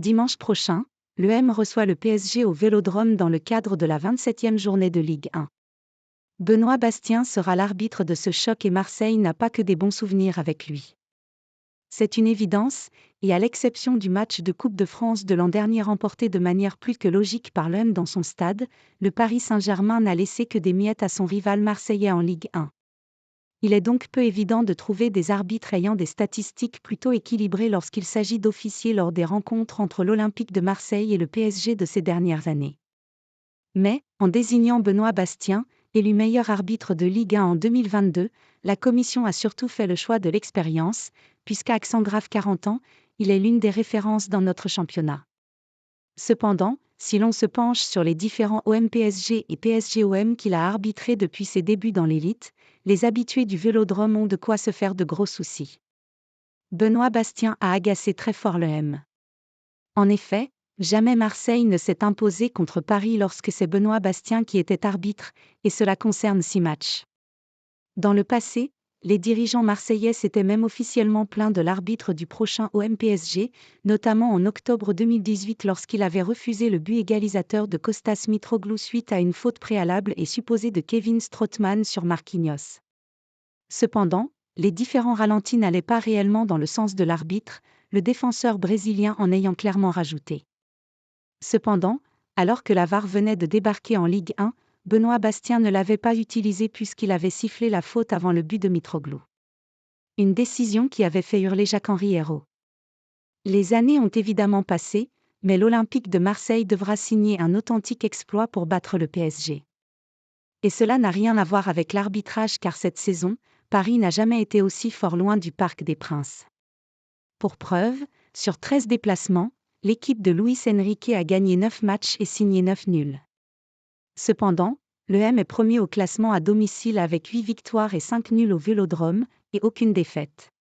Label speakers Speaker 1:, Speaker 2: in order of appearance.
Speaker 1: Dimanche prochain, l'EM reçoit le PSG au Vélodrome dans le cadre de la 27e journée de Ligue 1. Benoît Bastien sera l'arbitre de ce choc et Marseille n'a pas que des bons souvenirs avec lui. C'est une évidence, et à l'exception du match de Coupe de France de l'an dernier remporté de manière plus que logique par l'OM dans son stade, le Paris Saint-Germain n'a laissé que des miettes à son rival marseillais en Ligue 1. Il est donc peu évident de trouver des arbitres ayant des statistiques plutôt équilibrées lorsqu'il s'agit d'officier lors des rencontres entre l'Olympique de Marseille et le PSG de ces dernières années. Mais, en désignant Benoît Bastien, élu meilleur arbitre de Ligue 1 en 2022, la commission a surtout fait le choix de l'expérience, puisqu'à accent grave 40 ans, il est l'une des références dans notre championnat. Cependant, si l'on se penche sur les différents OM-PSG et PSG-OM qu'il a arbitrés depuis ses débuts dans l'élite, les habitués du Vélodrome ont de quoi se faire de gros soucis. Benoît Bastien a agacé très fort l'OM. En effet, jamais Marseille ne s'est imposé contre Paris lorsque c'est Benoît Bastien qui était arbitre, et cela concerne 6 matchs. Dans le passé, les dirigeants marseillais s'étaient même officiellement plaints de l'arbitre du prochain OM-PSG, notamment en octobre 2018 lorsqu'il avait refusé le but égalisateur de Kostas Mitroglou suite à une faute préalable et supposée de Kevin Strootman sur Marquinhos. Cependant, les différents ralentis n'allaient pas réellement dans le sens de l'arbitre, le défenseur brésilien en ayant clairement rajouté. Cependant, alors que la VAR venait de débarquer en Ligue 1, Benoît Bastien ne l'avait pas utilisé puisqu'il avait sifflé la faute avant le but de Mitroglou. Une décision qui avait fait hurler Jacques-Henri Hérault. Les années ont évidemment passé, mais l'Olympique de Marseille devra signer un authentique exploit pour battre le PSG. Et cela n'a rien à voir avec l'arbitrage car cette saison, Paris n'a jamais été aussi fort loin du Parc des Princes. Pour preuve, sur 13 déplacements, l'équipe de Luis Enrique a gagné 9 matchs et signé 9 nuls. Cependant, l'EM est premier au classement à domicile avec 8 victoires et 5 nuls au Vélodrome, et aucune défaite.